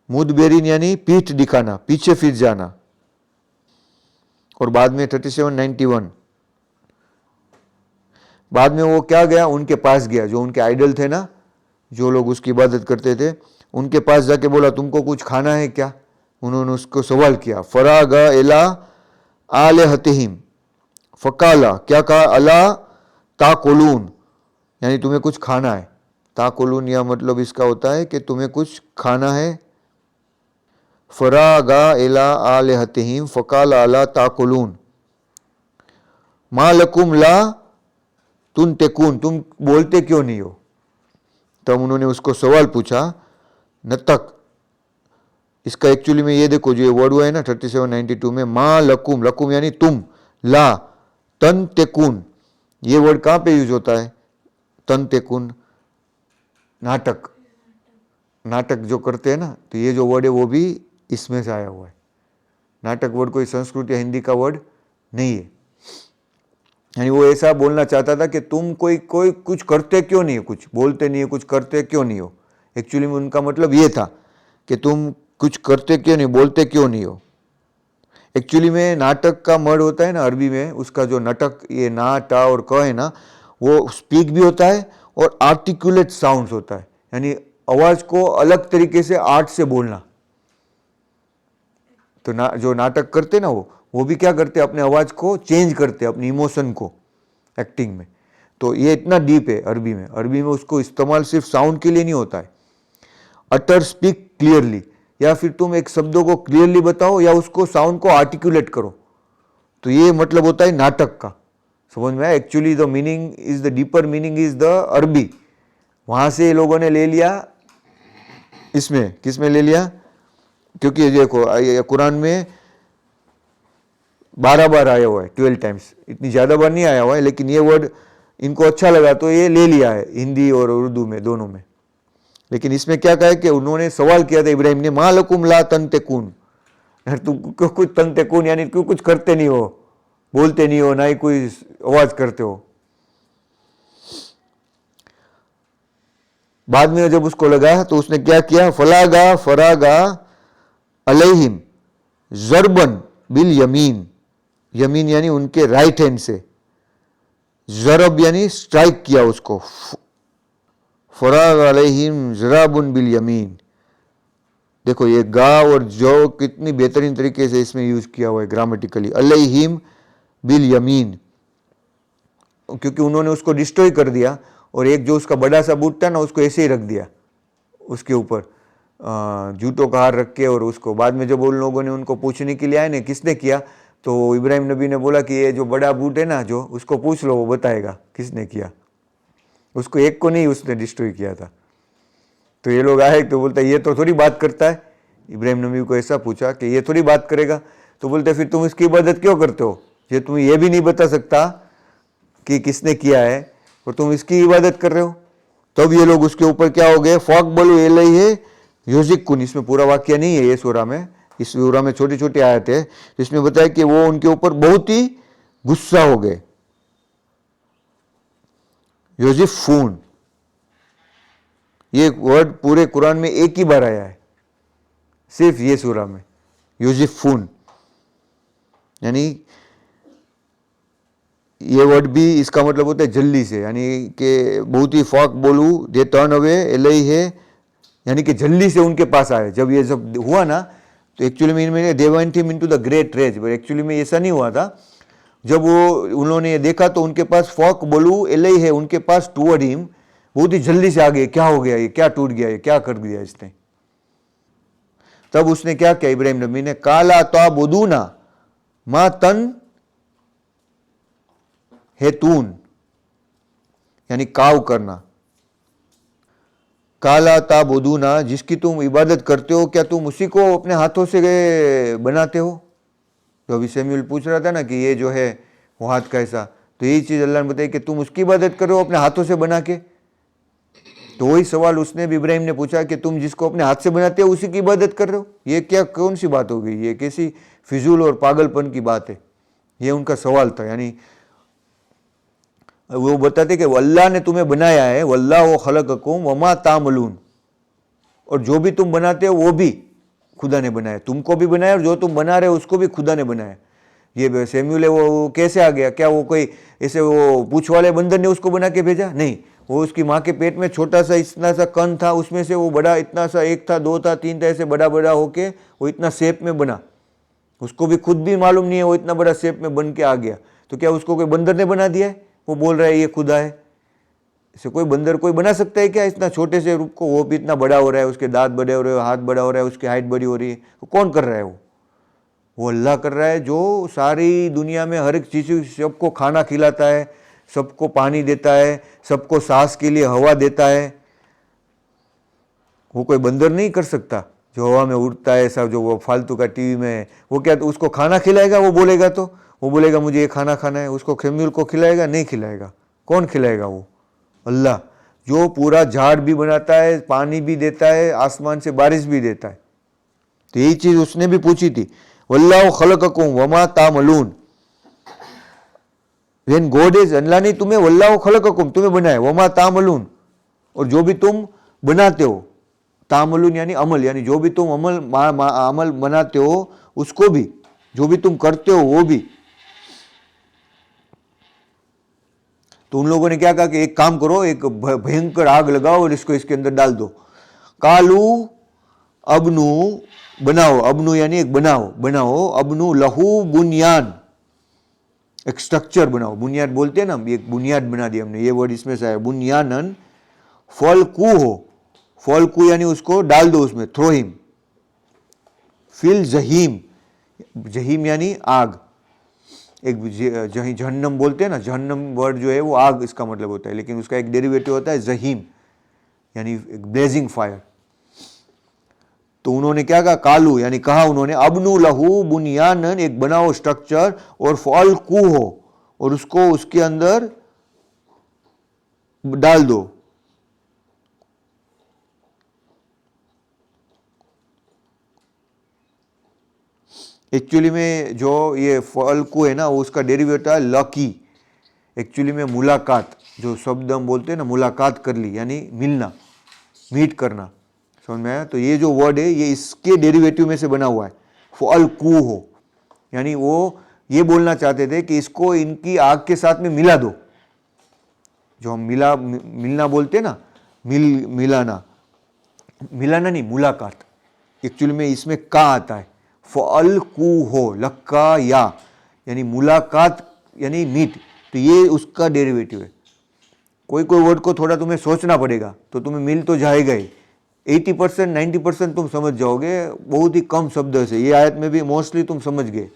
मुदबिरीन यानी पीठ दिखाना, पीछे फिर जाना। और बाद में 37-91 बाद में वो क्या गया, उनके पास गया जो उनके आइडल थे ना, जो लोग उसकी इबादत करते थे, उनके पास जाके बोला तुमको कुछ खाना है क्या। उन्होंने उसको सवाल किया। फरागा इला आलिहतिहिम, फकाला क्या कहा, अला ताकुलून, यानी तुम्हें कुछ खाना है। ताकुलून या मतलब इसका होता है कि तुम्हें कुछ खाना है। फरागा इला आलिहतिहिम फकाला अला ताकुलून मा लकुम ला तुनतिकून, तुम बोलते क्यों नहीं हो। तब उन्होंने उसको सवाल पूछा, नतक, इसका एक्चुअली में ये देखो जो ये वर्ड हुआ है ना 37-92 में, मा लकुम, लकुम यानी तुम, ला तनतिकून, ये वर्ड कहाँ पे यूज होता है, तनतिकून, नाटक, नाटक जो करते हैं ना, तो ये जो वर्ड है वो भी इसमें से आया हुआ है। नाटक वर्ड कोई संस्कृत या हिंदी का वर्ड नहीं है, यानी वो ऐसा बोलना चाहता था कि तुम कोई कुछ करते क्यों नहीं हो, कुछ बोलते नहीं हो, कुछ करते क्यों नहीं हो। एक्चुअली में उनका मतलब ये था कि तुम कुछ करते क्यों नहीं, बोलते क्यों नहीं हो। एक्चुअली में नाटक का मड होता है ना अरबी में, उसका जो नटक, ये ना टा और क है ना, वो स्पीक भी होता है और आर्टिकुलेट साउंड्स होता है, यानी आवाज को अलग तरीके से आर्ट से बोलना। तो जो नाटक करते ना वो भी क्या करते, अपने आवाज को चेंज करते, अपनी इमोशन को एक्टिंग में। तो ये इतना डीप है अरबी में। अरबी में उसको इस्तेमाल सिर्फ साउंड के लिए नहीं होता है। अटर, स्पीक क्लियरली, या फिर तुम एक शब्दों को क्लियरली बताओ या उसको साउंड को आर्टिकुलेट करो, तो ये मतलब होता है नाटक का। समझ में आया? Actually the meaning is the deeper meaning is the अरबी। वहां से लोगों ने ले लिया, इसमें किसमें ले लिया, क्योंकि ये देखो कुरान में 12 बार आया हुआ है, 12 टाइम्स, इतनी ज्यादा बार नहीं आया हुआ है, लेकिन ये वर्ड इनको अच्छा लगा तो ये ले लिया है हिंदी और उर्दू में, दोनों में। लेकिन इसमें क्या कहा है कि उन्होंने सवाल किया था इब्राहिम ने, मा लकुम ला तंतकुन, यार तुम क्यों कुछ तंतकुन, यानी क्यों कुछ करते नहीं हो, बोलते नहीं हो, ना ही कोई आवाज करते हो। बाद में जब उसको लगा तो उसने क्या किया, फलागा फरागा अलैहिम जरबन बिल यमीन, यमीन यानी उनके राइट हैंड से, जरब यानी स्ट्राइक किया उसको, फराग अलैहिम जराबुन बिल यमीन। देखो ये गा और जो कितनी बेहतरीन तरीके से इसमें यूज किया हुआ है ग्रामेटिकली, अलैहिम बिल यमीन, क्योंकि उन्होंने उसको डिस्ट्रॉय कर दिया और एक जो उसका बड़ा सा बूट था ना उसको ऐसे ही रख दिया उसके ऊपर जूतों का हार रख के। और उसको बाद में जब उन लोगों ने उनको पूछने के लिए आए ना किसने किया, तो इब्राहिम नबी ने बोला कि ये जो बड़ा बूट है ना, जो उसको पूछ लो, वो बताएगा किसने किया। उसको एक को नहीं उसने डिस्ट्रॉय किया था। तो ये लोग आए तो बोलता ये तो थोड़ी बात करता है। इब्राहिम नबी को ऐसा पूछा कि ये थोड़ी बात करेगा, तो बोलते फिर तुम इसकी इबादत क्यों करते हो, ये तुम ये भी नहीं बता सकता कि किसने किया है और तुम इसकी इबादत कर रहे हो। तब ये लोग उसके ऊपर क्या हो गए, फॉक बलू एलई है योजिक कुन। इसमें पूरा वाक्य नहीं है ये सूरा में, इस सूरा में छोटी छोटी आयत है, इसमें बताया कि वो उनके ऊपर बहुत ही गुस्सा हो गए। योजिफून, ये वर्ड पूरे कुरान में एक ही बार आया है, सिर्फ ये सूरा में, योजिफून, यानी ये वर्ड भी इसका मतलब होता है जल्दी से, यानी कि बहुत ही फॉक बोलू दे टर्न अवे एलई है, यानी कि जल्दी से उनके पास आए। जब ये जब हुआ ना तो एक्चुअली में इनमें they went him into the great rage, but actually में ऐसा नहीं हुआ था। जब वो उन्होंने ये देखा तो उनके पास फॉक बोलू एलई है, उनके पास टूवर्ड हिम, बहुत ही जल्दी से आ गए, क्या हो गया ये, क्या टूट गया ये, क्या कर दिया इसने। तब उसने क्या किया इब्राहिम नबी ने, काला ताबुदूना मा तन हेतून, यानी काव करना, काला ताबुदूना, जिसकी तुम इबादत करते हो, क्या तुम उसी को अपने हाथों से बनाते हो। तो अभी सैमुअल पूछ रहा था ना कि ये जो है वो हाथ कैसा, तो यही चीज अल्लाह ने बताई कि तुम उसकी इबादत करो अपने हाथों से बना के। तो वही सवाल उसने भी इब्राहिम ने पूछा कि तुम जिसको अपने हाथ से बनाते हो उसी की इबादत कर रहे हो, ये क्या कौन सी बात हो गई, ये कैसी फिजूल और पागलपन की बात है। ये उनका सवाल था। यानी वो बताते कि अल्लाह ने तुम्हें बनाया है, वल्लाहु खलककुम वमा तामलून, और जो भी तुम बनाते हो वो भी खुदा ने बनाया, तुमको भी बनाया और जो तुम बना रहे हो उसको भी खुदा ने बनाया। ये सैमुअल है वो कैसे आ गया, क्या वो कोई ऐसे वो पूछ वाले बंदर ने उसको बना के भेजा, नहीं, वो उसकी माँ के पेट में छोटा सा इतना सा कण था, उसमें से वो बड़ा इतना सा, एक था, दो था, तीन था, ऐसे बड़ा बड़ा होके वो इतना शेप में बना। उसको भी खुद भी मालूम नहीं है वो इतना बड़ा शेप में बन के आ गया। तो क्या उसको कोई बंदर ने बना दिया है, वो बोल रहा है ये खुदा है। इसे कोई बंदर कोई बना सकता है क्या इतना छोटे से रूप को, वो भी इतना बड़ा हो रहा है, उसके दांत बड़े हो रहे हैं, हाथ बड़ा हो रहा है, उसकी हाइट बड़ी हो रही है। तो कौन कर रहा है वो अल्लाह कर रहा है, जो सारी दुनिया में हर एक चीज़, सबको खाना खिलाता है, सबको पानी देता है, सबको सांस के लिए हवा देता है। वो कोई बंदर नहीं कर सकता जो हवा में उड़ता है सब, जो वो फालतू का टीवी में है। वो क्या उसको खाना खिलाएगा, वो बोलेगा तो वो बोलेगा मुझे ये खाना खाना है, उसको खेमिल को खिलाएगा, नहीं खिलाएगा। कौन खिलाएगा वो अल्लाह, जो पूरा झाड़ भी बनाता है, पानी भी देता है, आसमान से बारिश भी देता है। तो यही चीज उसने भी पूछी थी, वल्लाहु खलककुम वमा तामलून, व्हेन गॉड इज, अल्लाह ने तुम्हें, वल्लाहु खलककुम तुम्हें बनाया, वमा तामलून और जो भी तुम बनाते हो, तामलून यानी अमल, यानी जो भी तुम अमल अमल बनाते हो उसको भी, जो भी तुम करते हो वो भी। तो उन लोगों ने क्या कहा कि एक काम करो, एक भयंकर आग लगाओ और इसको इसके अंदर डाल दो। कालू अबनू बनाओ, अबनू यानी एक बनाओ, बनाओ अबनू लहू बुनियान, एक स्ट्रक्चर बनाओ। बुनियाद बोलते हैं ना, एक बुनियाद बना दी हमने, ये वर्ड इसमें से आया बुनियानन। फलकू हो, फलकू यानी उसको डाल दो उसमें, throw him. Fill Zaheem, Zaheem यानी आग, एक जहन्नम बोलते हैं ना, जहन्नम वर्ड जो है वो आग इसका मतलब होता है, लेकिन उसका एक डेरिवेटिव होता है जहीम यानी ब्लेजिंग फायर। तो उन्होंने क्या कहा, कालू यानी कहा उन्होंने, अबनू लहू बुनियानन, एक बनाओ स्ट्रक्चर, और फलकू हो, और उसको उसके अंदर डाल दो। एक्चुअली में जो ये फलकू है ना, उसका डेरिवेटिव है लकी, एक्चुअली में मुलाकात, जो शब्द हम बोलते हैं ना, मुलाकात कर ली यानी मिलना, मीट करना, समझ में आया। तो ये जो वर्ड है ये इसके डेरिवेटिव में से बना हुआ है, फलकू हो, यानी वो ये बोलना चाहते थे कि इसको इनकी आग के साथ में मिला दो। जो हम मिलना बोलते हैं ना, मिलाना, मिलाना नहीं, मुलाकात, एक्चुअली में इसमें का आता है, फलकू हो, लक्का या, यानी मुलाकात यानी मीट, तो ये उसका डेरिवेटिव है। कोई कोई वर्ड को थोड़ा तुम्हें सोचना पड़ेगा तो तुम्हें मिल तो जाएगा ही, 80% 90% तुम समझ जाओगे, बहुत ही कम शब्द से। ये आयत में भी मोस्टली तुम समझ गए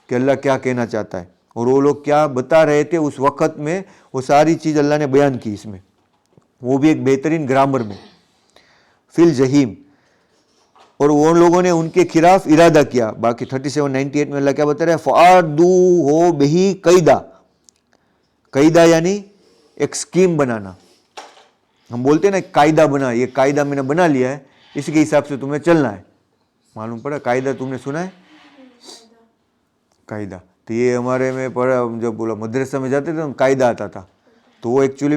कि अल्लाह क्या कहना चाहता है और वो लोग क्या बता रहे थे उस वक़्त में, वो सारी चीज़ अल्लाह ने बयान की इसमें, वो भी एक बेहतरीन ग्रामर में। फिल जहीम, और वो लोगों ने उनके खिलाफ इरादा किया। बाकी 37-98 में अल्लाह क्या बता रहा है, फ़ारदू हो बही कैदा, कैदा यानी एक स्कीम बनाना। हम बोलते हैं ना कायदा बना, ये कायदा मैंने बना लिया है, इसके हिसाब से तुम्हें चलना है। मालूम पड़ा कायदा, तुमने सुना है कायदा? तो ये हमारे में पढ़ा, जब बोला मदरसा में जाते थे हम, कायदा आता था, तो वो एक्चुअली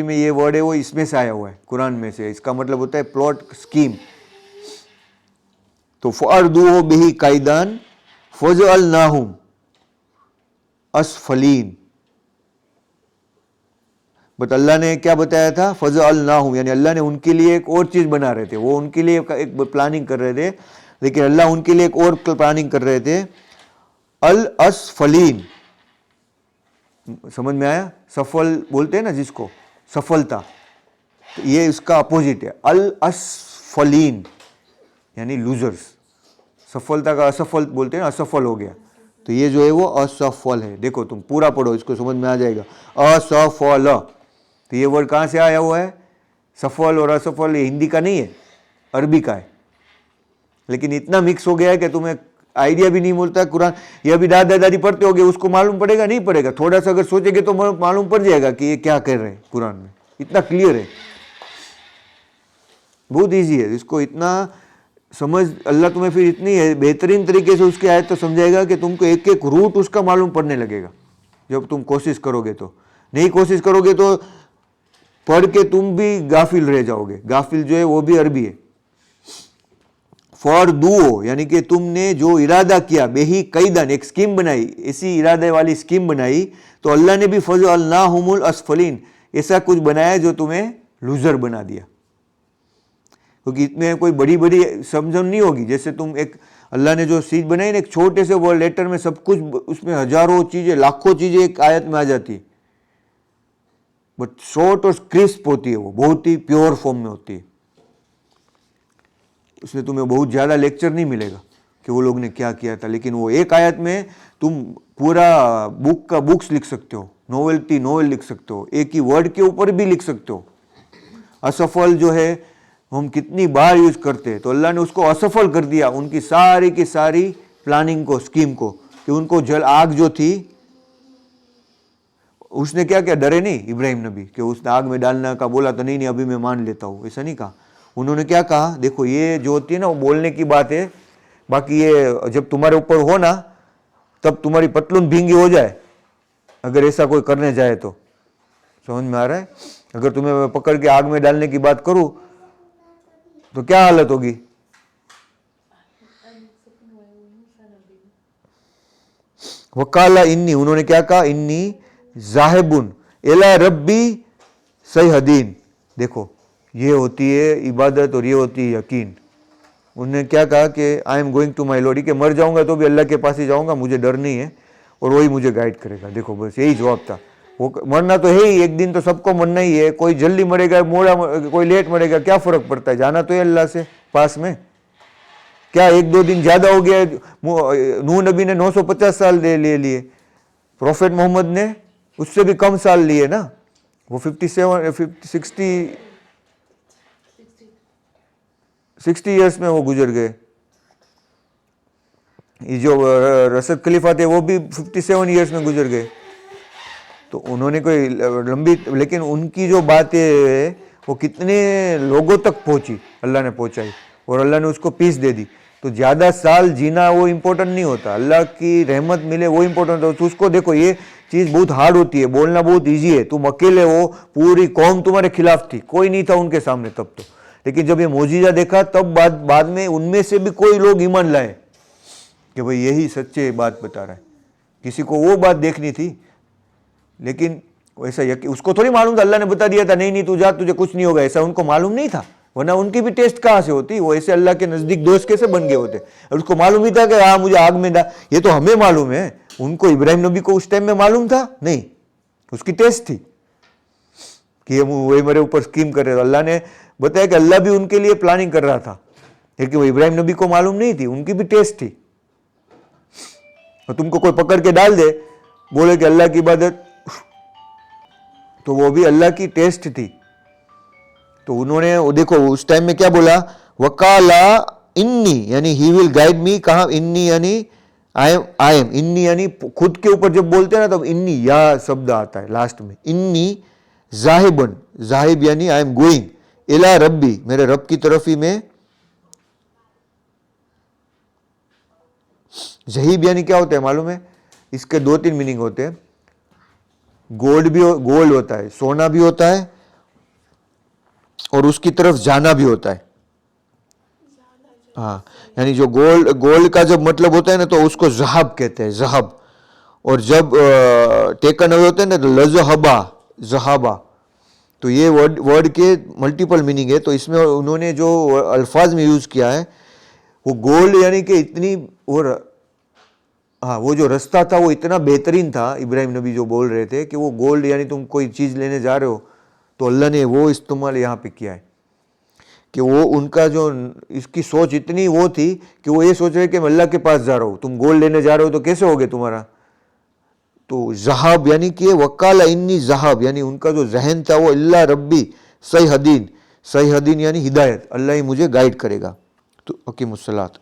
में ये वर्ड है वो इसमें से आया हुआ है, कुरान में से। इसका मतलब होता है प्लॉट, स्कीम। तो फ़अरदू हो बिही कायदान फजअलनाहुम असफलीन, बट अल्लाह ने क्या बताया था, फजअलनाहुम, यानी अल्लाह ने उनके लिए एक और चीज़ बना रहे थे, वो उनके लिए एक प्लानिंग कर रहे थे, लेकिन अल्लाह उनके लिए एक और प्लानिंग कर रहे थे, अल असफलीन। समझ में आया? सफल बोलते हैं ना जिसको, सफलता, तो ये इसका अपोजिट है, अल असफलीन यानी लूजर्स। सफलता का असफल बोलते हैं ना, असफल हो गया, तो ये जो है वो असफल है। देखो तुम पूरा पढ़ो, इसको समझ में आ जाएगा, असफल। तो ये वर्ड कहाँ से आया हुआ है, सफल और असफल, ये हिंदी का नहीं है, अरबी का है, लेकिन इतना मिक्स हो गया है कि तुम्हें आइडिया भी नहीं मिलता है। कुरान ये अभी दादा दादी पढ़ते होगे, उसको मालूम पड़ेगा नहीं पड़ेगा, थोड़ा सा अगर सोचेंगे तो मालूम पड़ जाएगा कि ये क्या कर रहे हैं कुरान में, इतना क्लियर है, बहुत ईजी है, इसको इतना समझ, अल्लाह तुम्हें फिर इतनी बेहतरीन तरीके से उसकी आयत तो समझाएगा कि तुमको एक एक रूट उसका मालूम पड़ने लगेगा जब तुम कोशिश करोगे। तो नहीं कोशिश करोगे तो पढ़ के तुम भी गाफिल रह जाओगे। गाफिल जो है वो भी अरबी है। फॉर दुओ यानी कि तुमने जो इरादा किया, बेही कैदन, एक स्कीम बनाई, ऐसी इरादे वाली स्कीम बनाई, तो अल्लाह ने भी फजअलनाहुमुल असफलीन, ऐसा कुछ बनाया जो तुम्हें लूजर बना दिया। क्योंकि इसमें कोई बड़ी बड़ी समझन नहीं होगी, जैसे तुम एक अल्लाह ने जो चीज़ बनाई ना, एक छोटे से वर्ड लेटर में सब कुछ, उसमें हजारों चीज़ें, लाखों चीज़ें एक आयत में आ जाती, बट शॉर्ट और क्रिस्प होती है, वो बहुत ही प्योर फॉर्म में होती है। उसमें तुम्हें बहुत ज़्यादा लेक्चर नहीं मिलेगा कि वो लोग ने क्या किया था, लेकिन वो एक आयत में तुम पूरा बुक का बुक्स लिख सकते हो, नोवेल लिख सकते हो, एक ही वर्ड के ऊपर भी लिख सकते हो। असफल जो है हम कितनी बार यूज करते हैं, तो अल्लाह ने उसको असफल कर दिया, उनकी सारी की सारी प्लानिंग को, स्कीम को, कि उनको जल आग जो थी, उसने क्या किया, डरे नहीं इब्राहिम नबी कि उसने आग में डालने का बोला तो नहीं अभी मैं मान लेता हूँ, ऐसा नहीं कहा। उन्होंने क्या कहा, देखो ये जो होती है ना वो बोलने की बात है, बाकी ये जब तुम्हारे ऊपर हो ना तब तुम्हारी पतलून भींगी हो जाए, अगर ऐसा कोई करने जाए तो। समझ में आ रहा है? अगर तुम्हें मैं पकड़ के आग में डालने की बात करूं तो क्या हालत होगी? वकाला इन्नी, उन्होंने क्या कहा, इन्नी जाहिबुन इला रब्बी सयहदीन। देखो ये होती है इबादत और ये होती है यकीन। उन्होंने क्या कहा कि I am going to my lord, कि मर जाऊंगा तो भी अल्लाह के पास ही जाऊंगा, मुझे डर नहीं है और वही मुझे गाइड करेगा। देखो बस यही जवाब था। वो मरना तो है ही, एक दिन तो सबको मरना ही है, कोई जल्दी मरेगा, कोई लेट मरेगा, क्या फर्क पड़ता है, जाना तो है अल्लाह से पास में। क्या एक दो दिन ज्यादा हो गया, नूह नबी ने 950 साल ले लिए, प्रॉफेट मोहम्मद ने उससे भी कम साल लिए ना, वो 60 ईयर्स में वो गुजर गए। ये जो रशद खलीफा थे वो भी 57 ईयर्स में गुजर गए। तो उन्होंने कोई लंबी, लेकिन उनकी जो बातें है वो कितने लोगों तक पहुंची, अल्लाह ने पहुंचाई और अल्लाह ने उसको पीस दे दी। तो ज़्यादा साल जीना वो इम्पोर्टेंट नहीं होता, अल्लाह की रहमत मिले वो इम्पोर्टेंट होता। तो उसको देखो ये चीज़ बहुत हार्ड होती है, बोलना बहुत ईजी है, तुम अकेले हो, पूरी कौम तुम्हारे खिलाफ थी, कोई नहीं था उनके सामने तब तो, लेकिन जब ये मोजीजा देखा तब बाद में उनमें से भी कोई लोग ईमान लाए कि भाई यही सच्चे बात बता रहा है। किसी को वो बात देखनी थी, लेकिन वैसा उसको थोड़ी मालूम था, अल्लाह ने बता दिया था नहीं नहीं तू जा, तुझे कुछ नहीं होगा, ऐसा उनको मालूम नहीं था, वरना उनकी भी टेस्ट कहाँ से होती, वो ऐसे अल्लाह के नजदीक दोस्त कैसे बन गए होते। और उसको मालूम ही था कि हाँ मुझे आग में डाल, ये तो हमें मालूम है, उनको इब्राहिम नबी को उस टाइम में मालूम था नहीं, उसकी टेस्ट थी कि वही मेरे ऊपर स्कीम कर रहे थे। अल्लाह ने बताया कि अल्लाह भी उनके लिए प्लानिंग कर रहा था, लेकिन वो इब्राहिम नबी को मालूम नहीं थी, उनकी भी टेस्ट थी। और तुमको कोई पकड़ के डाल दे, बोले कि अल्लाह की इबादत, तो वो भी अल्लाह की टेस्ट थी। तो उन्होंने वो देखो उस टाइम में क्या बोला, वकाला इन्नी यानी ही विल गाइड मी, कहा इन्नी यानी आई एम, इन्नी यानी खुद के ऊपर जब बोलते हैं ना तब इन्नी या शब्द आता है लास्ट में, इन्नी जाहिबन, जाहिब यानी आई एम गोइंग, इला रब्बी मेरे रब की तरफ ही मैं। जहीब यानी क्या होता है मालूम है, इसके 2-3 मीनिंग होते हैं। गोल्ड होता है, सोना भी होता है, और उसकी तरफ जाना भी होता है। हाँ यानी जो गोल्ड का जब मतलब होता है ना तो उसको जहब कहते हैं, जहब। और जब टेकन अवे होते हैं ना तो लजहबा, जहाबा। तो ये वर्ड के मल्टीपल मीनिंग है। तो इसमें उन्होंने जो अल्फाज में यूज किया है वो गोल्ड यानी कि इतनी, और हाँ वो जो रास्ता था वो इतना बेहतरीन था, इब्राहिम नबी जो बोल रहे थे कि वो गोल्ड यानी तुम कोई चीज़ लेने जा रहे हो, तो अल्लाह ने वो इस्तेमाल यहाँ पे किया है कि वो उनका जो इसकी सोच इतनी वो थी कि वो ये सोच रहे कि मैं अल्लाह के पास जा रहा हूँ, तुम गोल्ड लेने जा रहे हो तो कैसे होगे तुम्हारा। तो जहाब यानी कि वकाला इन्नी जहाब यानी उनका जो जहन था वो अल्लाह रब्बी सही हदीन, सही हदीन यानी हिदायत, अल्लाह ही मुझे गाइड करेगा। तो अकीमुस्सलात।